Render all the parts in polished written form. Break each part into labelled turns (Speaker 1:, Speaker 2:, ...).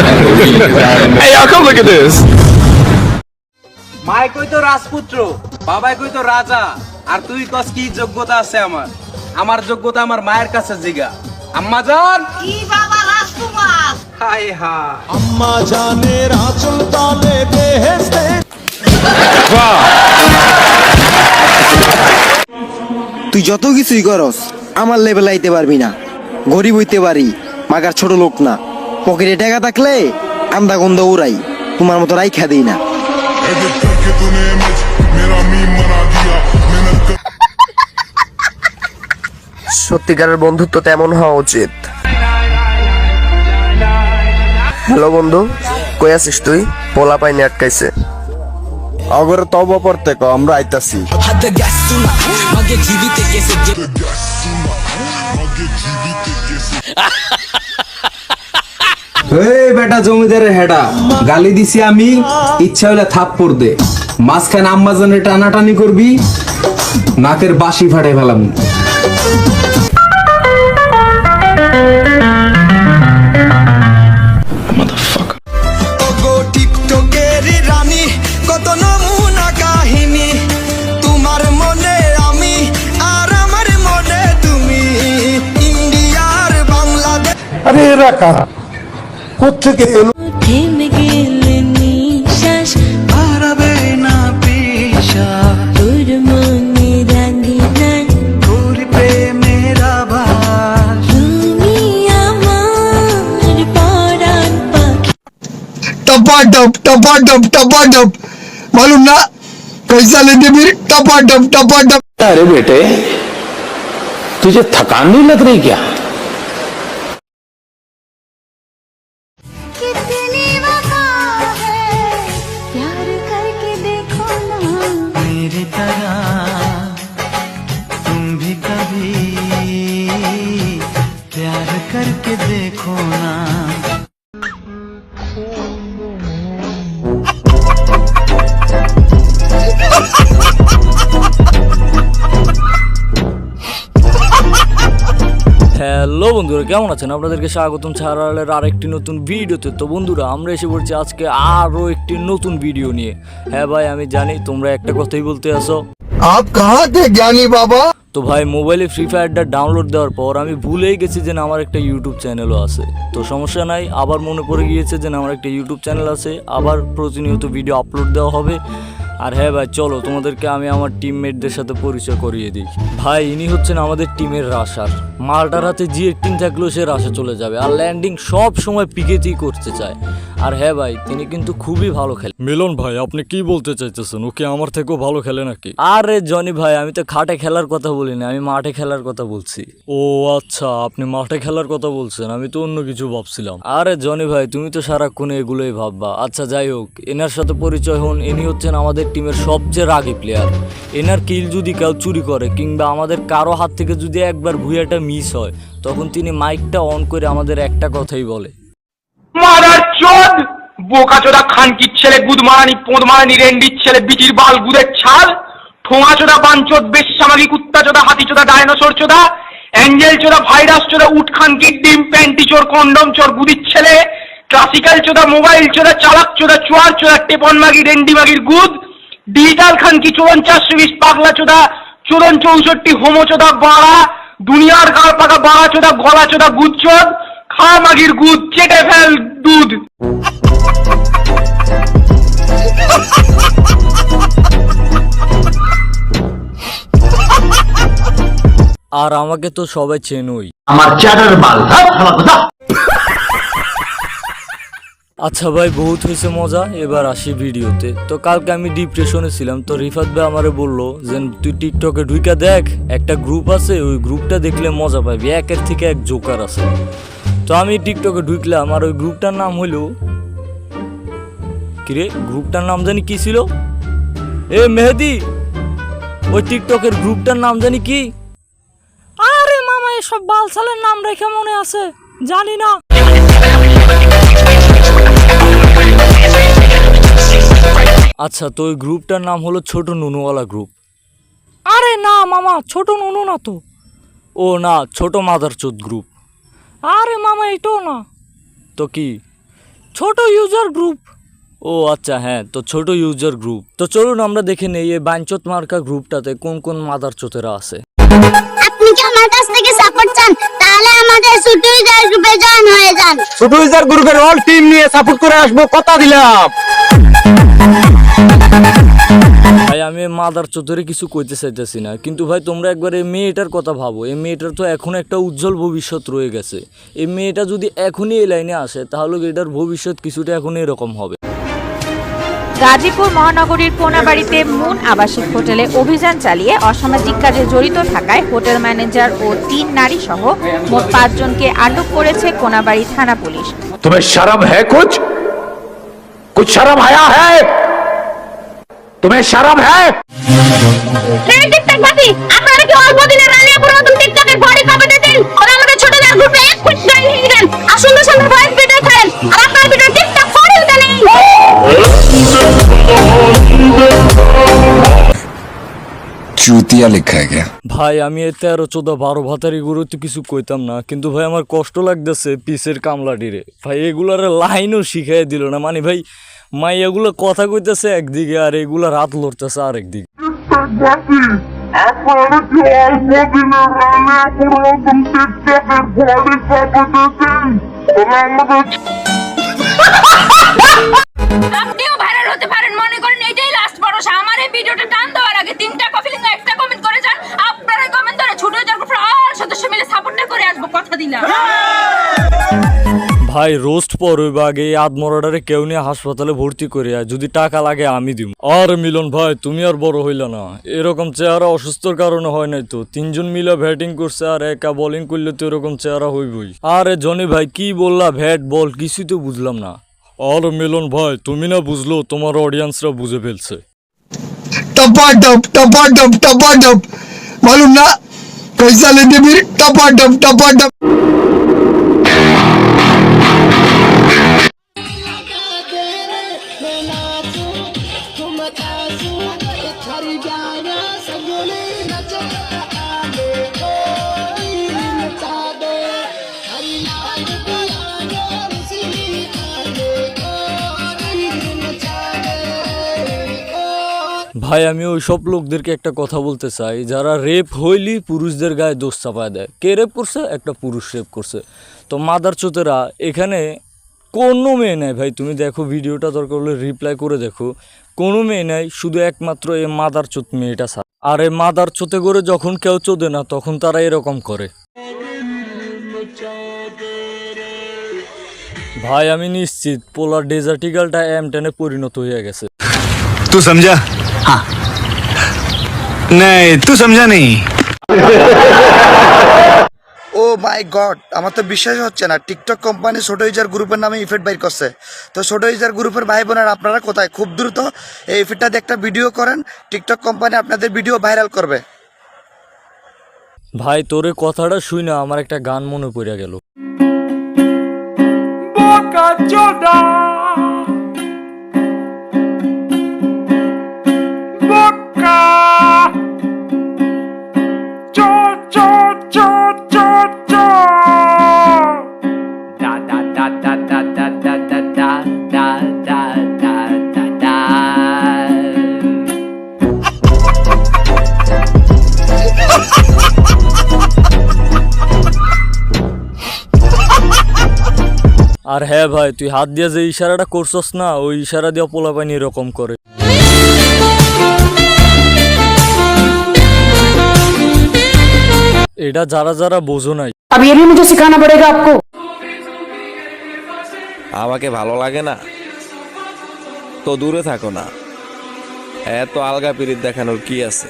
Speaker 1: Hey, y'all, come look at this.
Speaker 2: মায় কই তো রাজপুত্র, বাবাই কই তো রাজা, আর তুই কস কি যোগ্যতা আছে আমার? আমার যোগ্যতা আমার মায়ের কাছে জিগা। আম্মা জান
Speaker 3: কি বাবা রাজকুমার,
Speaker 2: হাই হাই
Speaker 4: আম্মা জানের আঁচল তলে বেহেশতে।
Speaker 5: তুই যত কিছুই করস আমার লেভেল আইতে পারবি না। গরিব হইতে পারি, মাগার ছোট লোক না। পকেটে টাকা থাকলে আন্দা গন্ধ উড়াই, তোমার মতো রাইখা দিই না।
Speaker 6: সত্যিকারের বন্ধুত্ব তেমন হওয়া উচিত। হ্যালো বন্ধু, কই আছিস তুই? পোলা পাইনি আটকাইছে।
Speaker 4: অগরে তবা পড়তে ক, আমরা আইতাছি।
Speaker 2: এই বেটা জমিদারের হেডা, গালি দিছি আমি, ইচ্ছা হইলে থাপ্পড় দে। মাঝখানে আম্মা জানের টানাটানি করবি, নাকের বাঁশি ফাটাই ফেলাম।
Speaker 4: টিকটকের রানী, কত নমুনা কাহিনী, তোমার মনে আমি আর আমার মনে তুমি। ইন্ডিয়ার বাংলাদেশ। আরে এরা কারা, কোত্থেকে এলো?
Speaker 7: থেমে গেলে নিঃশ্বাস,
Speaker 4: হারাবে না পেশা,
Speaker 7: তোর মনে রাঙে নাই,
Speaker 4: তোর প্রেমের আভাস।
Speaker 7: তুমি আমার পরাণ পাখি।
Speaker 4: टपाटप टपाटप टपाटप, मालूम ना कैसा लेते फिर? टपाटप टपाटप।
Speaker 1: अरे बेटे, तुझे थकान नहीं लग रही क्या?
Speaker 7: कितनी वफा है, प्यार करके देखो ना।
Speaker 4: मेरी तरह तुम भी कभी प्यार करके देखो ना।
Speaker 8: হ্যালো বন্ধুরা, কেমন আছেন? আপনাদেরকে স্বাগতম ছাড়ালের আরেকটি নতুন ভিডিওতে। তো বন্ধুরা, আমরা এসে পড়ছি আজকে আরও একটি নতুন ভিডিও নিয়ে। হ্যাঁ ভাই, আমি জানি তোমরা একটা কথাই বলতে আসো,
Speaker 4: आप कहाँ थे ज्ञानी बाबा?
Speaker 8: তো ভাই মোবাইলে ফ্রি ফায়ারটা ডাউনলোড দেওয়ার পর আমি ভুলেই গেছি যে না আমার একটা ইউটিউব চ্যানেলও আছে। তো সমস্যা নাই, আবার মনে পড়ে গিয়েছে যে না আমার একটা ইউটিউব চ্যানেল আছে, আবার প্রতিনিয়ত ভিডিও আপলোড দেওয়া হবে। আর হ্যাঁ ভাই, চলো তোমাদেরকে আমি আমার টিমমেটদের সাথে পরিচয় করিয়ে দিই। ভাই, ইনি হচ্ছেন আমাদের টিমের রাশার। মালটার হাতে যে টিম থাকলেও সে রাশে চলে যাবে, আর ল্যান্ডিং সব সময় পিকেতেই করতে চায়। আর হ্যাঁ ভাই, তিনি কিন্তু খুবই ভালো খেলে। মিলন ভাই, আপনি কি বলতে চাইতেছেন? ওকে আমার থেকেও ভালো খেলে নাকি? আরে জনি ভাই, আমি তো খাটে খেলার কথা বলি না, আমি মাঠে খেলার কথা বলছি। ও আচ্ছা, আপনি মাঠে খেলার কথা বলছেন, আমি তো অন্য কিছু ভাবছিলাম। আরে জনি ভাই, তুমি তো সারাক্ষণ এগুলোই ভাববা। আচ্ছা যাই হোক, এনার সাথে পরিচয় হন। ইনি হচ্ছেন আমাদের টিমের সবচেয়ে রাগী প্লেয়ার। এনার কিল যদি কেউ চুরি করে কিংবা আমাদের কারো হাত থেকে যদি একবার ভুইয়াটা মিস হয়, তখন তিনি মাইকটা অন করে আমাদের একটা কথাই বলে,
Speaker 9: মারার চোদ, বোকাচোদা খানকির ছেলে, গুদমারানি পোদমারানি রেন্ডির ছেলে, বিচির বাল গুদের ছাল, ঠোঙাচোদা বাঞ্চোদ, বেশ্যামাগি কুত্তাচোদা, হাতিচোদা, ডায়নোসর চোদা, অ্যাঞ্জেল চোদা, ভাইরাস চোদা, উট খানকির ডিম, প্যান্টি চোর, কন্ডম চোর, গুদির ছেলে, ক্লাসিক্যাল চোদা, মোবাইল চোদা, চালাক চোদা, চোয়ার চোদা, টেপন মাগি, রেন্ডি মাগির গুদ, ডিজিটাল খানকি, চোদন 420, পাগলা চোদা, চোদন 64, হোমো চোদা, বাড়া, দুনিয়ার গাল পাকা বাড়া চোদা, গলা চোদা, গুদ চোদ, খা মাগির গুদ, চেটে ফেল দুধ।
Speaker 8: আর আমাকে তো সবাই চেনই।
Speaker 9: আমার চ্যাটার বাল।
Speaker 8: আচ্ছা ভাই, বহুত হয়েছে মজা, এবার আসি ভিডিওতে। তো কালকে আমি ডিপ্রেশনে ছিলাম, তো রিফাত ভাই আমারে বললো যে তুই টিকটকে ঢুইকা দেখ, একটা গ্রুপ আছে, ওই গ্রুপটা দেখলে মজা পাবি, একের থেকে এক জোকার আছে। তো আমি টিকটকে ঢুকলাম, আর ওই গ্রুপটার নাম হইলো কিরে, গ্রুপটার নাম জানি কি ছিল? এ মেহেদি, ওই টিকটকের গ্রুপটার নাম জানি কি? আরে মামা, এসব বালসালের নাম রেখে মনে আছে, জানি না। আচ্ছা, তো ওই গ্রুপটার নাম হলো ছোট নুনুওয়ালা গ্রুপ। আরে না মামা, ছোট নুনু না তো। ও না, ছোট মাদারচোদ গ্রুপ। আরে মামা, এটাও না তো। কি ছোট ইউজার গ্রুপ। ও আচ্ছা, হ্যাঁ, তো ছোট ইউজার গ্রুপ। তো চলুন আমরা দেখে নেই এই বাঞ্চত মার্কা গ্রুপটাতে কোন কোন মাদার চোতেরা আছে।
Speaker 7: আপনি কি আমার কাছ থেকে সাপোর্ট চান তাহলে আমাদের ছোট ইউজার গ্রুপে জয়েন হয়ে যান।
Speaker 1: ছোট ইউজার গ্রুপের অল টিম নিয়ে সাপোর্ট করে আসবো, কথা দিলাম।
Speaker 8: ভাই আমি মাদার চোতেরে কিছু কইতে চাইতেছি না, কিন্তু ভাই তোমরা একবার এই মেয়েটার কথা ভাবো। এই মেয়েটার তো এখন একটা উজ্জ্বল ভবিষ্যৎ রয়ে গেছে। এই মেয়েটা যদি এখনই এই লাইনে আসে তাহলে এটার ভবিষ্যৎ কিছুটা এখন এরকম হবে।
Speaker 10: গাজীপুর মহানগরীর কোনাবাড়িতে মুন আবাসিক হোটেলে অভিযান চালিয়ে অসামাজিক কাজে জড়িত থাকায় হোটেল ম্যানেজার ও 3 নারী সহ মোট 5 জনকে আটক করেছে কোনাবাড়ি থানা পুলিশ।
Speaker 1: तुम्हें शर्म है? कुछ शर्म आया है? तुम्हें शर्म है?
Speaker 3: টিকটকবাসী, আপনারা কি অল্প দিনের রানিয়া পুরাতন টিকটকের বডি কপি দিতেন? ওরা আমাদের ছোট যার গ্রুপে এক ফুট জয়েন হয়ে গেলেন। আর সুন্দর সুন্দর ভয়েস ভিডিও করেন, আর আপনার ভিডিও টিকটক করে দেন।
Speaker 11: चूतिया लिखा है क्या?
Speaker 8: ভাই আমি এই 13, 14, 12 ভাতারি গুরু তো কিছু কইতাম না, কিন্তু ভাই আমার কষ্ট লাগতেছে পিসের কামলাটিরে। ভাই এগুলার লাইনও শিখাই দিল না, মানে ভাই মাই এগুলো কথা কইতেছে একদিকে আর এগুলা রাত লড়তেছে আরেকদিকে।
Speaker 3: আপনিও ভাইরাল হতে পারেন মনে করেন এটাই লাস্ট ভরসা। আমার এই ভিডিওটা টান দেওয়ার আগে 3টা কপি লিঙ্ক একটা কমেন্ট করে যান। আপনারা কমেন্ট করে ছোট যার গ্রুপের অল সদস্য মিলে সাপোর্ট করে আসবো, কথা দিলাম।
Speaker 8: ভাই রোস্ট পড়বে আগে এই আদমরাডারে কেউ নিয়ে হাসপাতালে ভর্তি করে যদি টাকা লাগে আমি দিব। আর মিলন ভাই তুমি আর বড় হইলা না, এরকম চেহারা অসুস্থর কারণে হয় নাই তো। 3 জন মিলে ব্যাটিং করছে আর একা বোলিং করলে তো এরকম চেহারা হইবই। আরে জনি ভাই কি বললা, ব্যাট বল কিছুই তো বুঝলাম না। আর মিলন ভাই তুমি না বুঝলো, তোমার অডিয়েন্সরা বুঝে ফেলছে।
Speaker 11: टपाटप मालूम ना पैसा लेते भी टपाटप
Speaker 8: ভাই আমি ওই সব লোকদেরকে একটা কথা বলতে চাই যারা রেপ হইলি পুরুষদের গায়ে দোষ চাপায় দেয়। কে রেপ করছে? একটা পুরুষ রেপ করছে। তো মাদার চোতেরা এখানে কোনো মেয়ে নেই ভাই, তুমি দেখো ভিডিওটা দরকার হলে রিপ্লাই করে দেখো, কোনো মেয়ে নেই, শুধু একমাত্র এই মাদার চোত মেয়েটা ছাড়া। আর এই মাদার চোতে করে যখন কেউ চোদে না তখন তারা এরকম করে। ভাই আমি নিশ্চিত পোলার ডেজার্ট ইগলটা M10 এ পরিণত হয়ে গেছে।
Speaker 11: तू समझा? हाँ नहीं तू समझा नहीं।
Speaker 5: ও মাই গড, আমার তো বিশ্বাস হচ্ছে না টিকটক কোম্পানি ছোট ইউজার গ্রুপের নামে ইফেক্ট বাইর করছে। তো ছোট ইউজার গ্রুপের ভাই বোনেরা আপনারা কোথায়? খুব দ্রুত এই ইফেক্টটা দিয়ে একটা ভিডিও করেন, টিকটক কোম্পানি আপনাদের ভিডিও ভাইরাল করবে।
Speaker 8: ভাই তোরে কথাটা শুই না আমার একটা গান মনে পড়ে গেল। আর হ্যাঁ ভাই তুই হাত দিয়ে যে ইশারাটা করছস না, ওই ইশারা দিয়ে পোলা পানি এরকম করে। এটা যারা যারা বোঝো নাই।
Speaker 10: अब ये भी मुझे सिखाना पड़ेगा आपको।
Speaker 6: আমাকে ভালো লাগে না তো দূরে থাকো না, এত আলগা পিরিত দেখানোর কি আছে?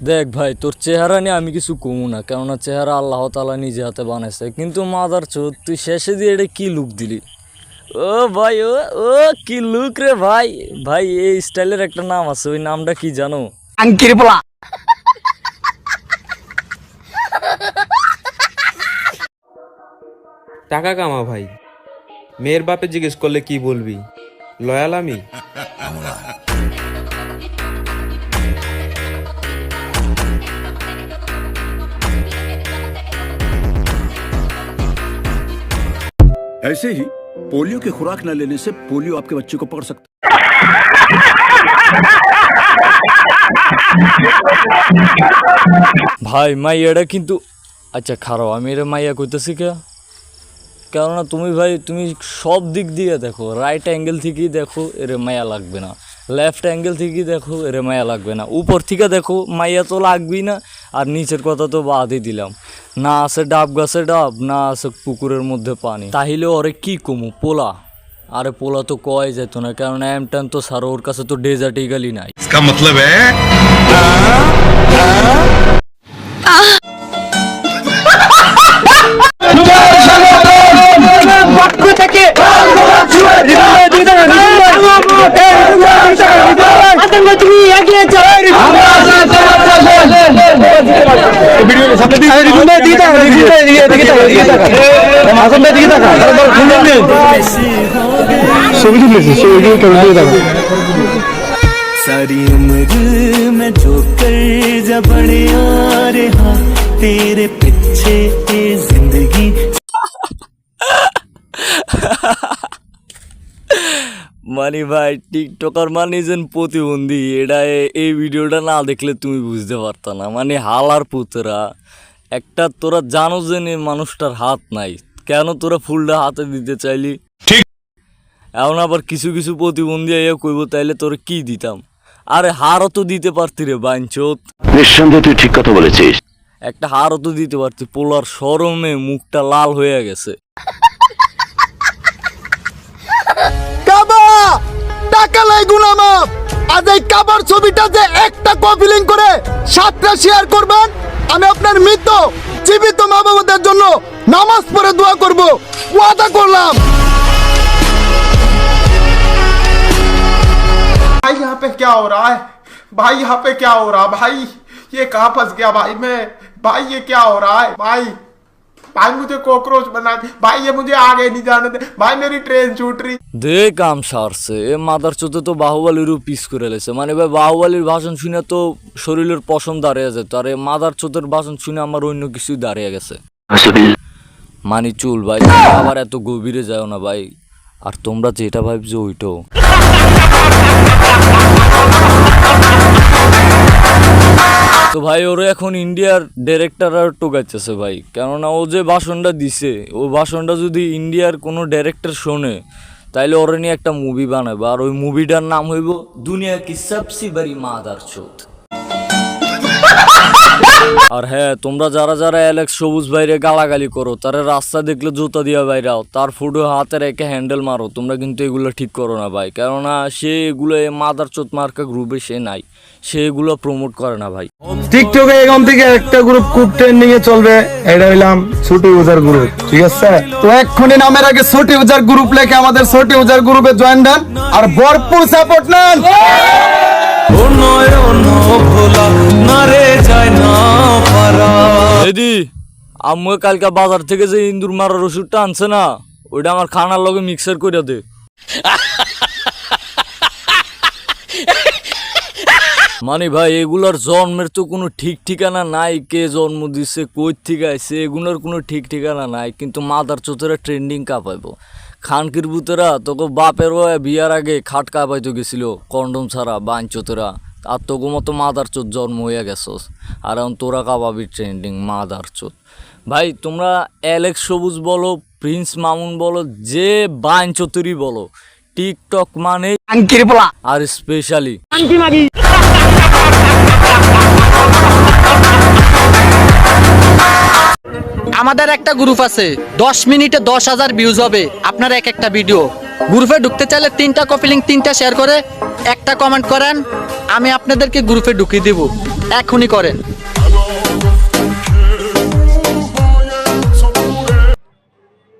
Speaker 8: দেখ ভাই তোর চেহারা নিয়ে আমি কিছু কমু না, কেননা চেহারা আল্লাহ তাআলা নিজে হাতে বানাইছে, কিন্তু মাদার চোদ তুই শেষে দিয়ে এটা কি লুক দিলি? ও ভাই ও ও কি লুক রে ভাই। ভাই এই স্টাইলের একটা নাম আছে, ওই নামটা কি জানো?
Speaker 1: আঙ্কির পোলা।
Speaker 12: টাকা কামা ভাই, মেয়ের বাপে জিজ্ঞেস করলে কি বলবি? লয়াল আমি।
Speaker 11: ऐसे ही पोलियो की खुराक न लेने से पोलियो आपके बच्चे को पकड़ सकता
Speaker 8: ভাই মাইয়াটা কিন্তু আচ্ছা খারাপ আমি এটা মাইয়া কইতেছি কেননা তুমি ভাই তুমি সব দিক দিয়ে দেখো, রাইট অ্যাঙ্গেল থেকেই দেখো এর মায়া লাগবে না, লেফট অ্যাঙ্গেল থেকেই দেখো এর মায়া লাগবে না, উপর থেকে দেখো মাইয়া তো লাগবেই না, আর নিচের কথা তো বাদই দিলাম, না আছে ডাব গাছে ডাব, না আছে পুকুরের মধ্যে পানি, তাহলে ওরে কি কমু পোলা, আরে পোলা তো কয় যেত না, কারণ এমটান তো সার ওর কাছে তো ডেজার্ট ইগালি নাই।
Speaker 11: इसका मतलब है
Speaker 4: सारी उम्र में जो कर जा बड़े आ रहा तेरे पीछे ये जिंदगी।
Speaker 8: মানে ভাই টিকটকার মানে যেন প্রতিবন্ধী, এটা এই ভিডিওটা না দেখলে তুমি বুঝতে পারতা না। মানে হালার পুতরা একটা, তোরা জানো যে মানুষটার হাত নাই, কেন তোরা ফুলটা হাতে দিতে চাইলি? ঠিক এখন আবার কিছু কিছু প্রতিবন্ধী এ কইব তাইলে তোর কি দিতাম, আরে হারও তো দিতে পারতি রে বাইনচোত।
Speaker 1: নিঃসন্দেহে তুই ঠিক কথা বলেছিস।
Speaker 8: একটা হারও তো দিতে পারতি, পোলার শরমে মুখটা লাল হয়ে গেছে।
Speaker 5: টাকা লাই গুনামা, আজ এই কাবার ছবিটা যে একটা কপি লিংক করে 7টা শেয়ার করবেন, আমি আপনার মৃত জীবিত মা বাবাদের জন্য নামাজ পড়ে দোয়া করব, ওয়াদা করলাম।
Speaker 9: भाई यहाँ पे क्या हो रहा है भाई, यहाँ पे क्या हो रहा है भाई, ये कहाँ फंस गया भाई मैं, भाई ये क्या हो रहा है भाई, भाई मुझे कॉकरोच बना दे भाई, ये मुझे आगे नहीं जाने दे भाई, मेरी ट्रेन छूट रही।
Speaker 8: দে কাম সারছে এ মাদার চোতে তো বাহুবলীরও পিস করে লেছে। মানে ভাই বাহুবলীর ভাষণ শুনে তো শরীরের পশম দাঁড়িয়ে যেত, আর মাদার চোতের ভাষণ শুনে আমার অন্য কিছুই দাঁড়িয়ে গেছে। মানে চুল ভাই আবার এত গভীরে যাও না ভাই, আর তোমরা যেটা ভাবছো ওইটাও। তো ভাই ওরা এখন ইন্ডিয়ার ডিরেক্টর আর টোকাইতেছে ভাই, কেননা ও যে ভাষণটা দিছে, ও ভাষণটা যদি ইন্ডিয়ার কোনো ডিরেক্টর শোনে তাইলে ওরা নিয়ে একটা মুভি বানাবে, আর ওই মুভিটার নাম হইব দুনিয়া কি সবসে বড়ি মাদার চোদ। আর হ্যাঁ, তোমরা যারা যারা অ্যালেক্স সবুজ ভাইরে গালাগালি করো, তারা রাস্তা দেখলে জুতা দিয়া বাইরাও, তার ফুটো হাতে রেখে হ্যান্ডেল মারো, তোমরা কিন্তু এগুলো ঠিক করো না ভাই, কেননা সে এগুলো মাদার চোদ মার্কা গ্রুপে সে নাই, সে এগুলো প্রমোট করে না ভাই।
Speaker 2: টিকটকে এখান থেকে একটা গ্রুপ খুব ট্রেন্ডিং এ চলবে, এটা হইলাম ছোট ইউজার গ্রুপ, ঠিক আছে? তো এক্ষুনি নামের আগে ছোট ইউজার গ্রুপ লেখে আমাদের ছোট ইউজার গ্রুপে জয়েন দেন, আর ভরপুর সাপোর্ট নেন।
Speaker 8: দিদি আম্মু কালকে বাজার থেকে যে ইন্দুর মারার ওষুধটা আনছে না, ওইটা আমার খানার লগে মিক্সার করে দে। মানে ভাই এগুলার জন্মের তো কোনো ঠিক ঠিকানা নাই, কে জন্ম দিচ্ছে কই থেকে আইছে এগুলোর কোনো ঠিক ঠিকানা নাই, কিন্তু মাদার চোতেরা ট্রেন্ডিং কাঁপাইবো। খানকির বুতেরা তোকে বাপের বিয়ার আগে খাট কাঁপাইতে গেছিল কন্ডম ছাড়া বাইনচোতেরা, আর তোকে মতো মাদার চোত জন্ম হয়ে গেছস, আর এখন তোরা কাঁপাবি ট্রেন্ডিং মাদার চোত। ভাই তোমরা অ্যালেক্স সবুজ বলো, প্রিন্স মামুন বলো, যে বাইনচোতেরই বলো, টিকটক মানে আর স্পেশালি
Speaker 13: আমাদের একটা গ্রুপ আছে, 10 মিনিটে 10,000 ভিউজ হবে আপনার এক একটা ভিডিও। গ্রুপে ঢুকতে চাইলে 3টা কপি লিংক 3টা শেয়ার করে একটা কমেন্ট করেন, আমি আপনাদেরকে গ্রুপে ঢুকিয়ে দিব, এখনই করেন।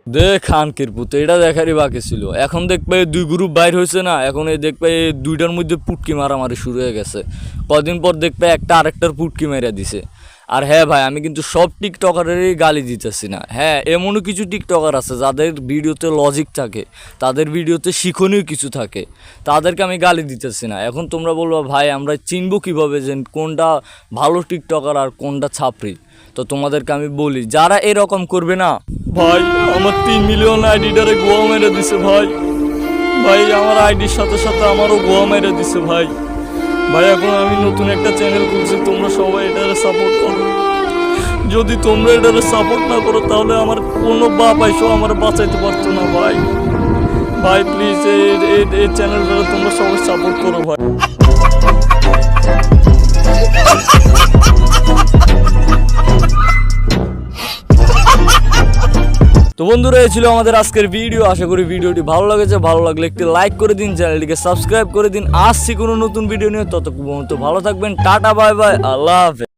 Speaker 8: দেখ খানকির পুত এটা দেখারই বাকি ছিল, এখন দেখবে 2 গ্রুপ বাইর হয়েছে না, এখন এই দেখবে 2টার মধ্যে পুটকি মারামারি শুরু হয়ে গেছে, কদিন পর দেখবে একটা আরেকটার পুটকি মেরে দিছে। আর হ্যাঁ ভাই আমি কিন্তু সব টিকটকারেরই গালি দিতেছি না, হ্যাঁ এমনও কিছু টিকটকার আছে যাদের ভিডিওতে লজিক থাকে, তাদের ভিডিওতে শিক্ষণীয় কিছু থাকে, তাদেরকে আমি গালি দিতেছি না। এখন তোমরা বলবা ভাই আমরা চিনবো কীভাবে যে কোনটা ভালো টিকটকার আর কোনটা ছাপরি? তো তোমাদেরকে আমি বলি, যারা এরকম করবে না ভাই আমার 3 মিলিয়ন আইডিটারে গোয়া মেরে দিছে ভাই। ভাই আমার আইডির সাথে সাথে আমারও গোয়া মেরে দিছে ভাই। ভাই এখন আমি নতুন একটা চ্যানেল খুলছি, তোমরা সবাই এটারে সাপোর্ট করো। যদি তোমরা এটারে সাপোর্ট না করো তাহলে আমার কোনো বাপ আইসো আমার বাঁচাইতে পারতো না ভাই। ভাই প্লিজ এই চ্যানেলটারে তোমরা সবাই সাপোর্ট করো ভাই। তো বন্ধুরা এই ছিল আমাদের আজকের ভিডিও। আশা করি ভিডিওটি ভালো লেগেছে। ভালো লাগলে একটি লাইক করে দিন, চ্যানেলটিকে সাবস্ক্রাইব করে দিন। আসছি কোনো নতুন ভিডিও নিয়ে, ততক্ষণ পর্যন্ত ভালো থাকবেন। টাটা বাই বাই, আল্লাহ হাফেজ।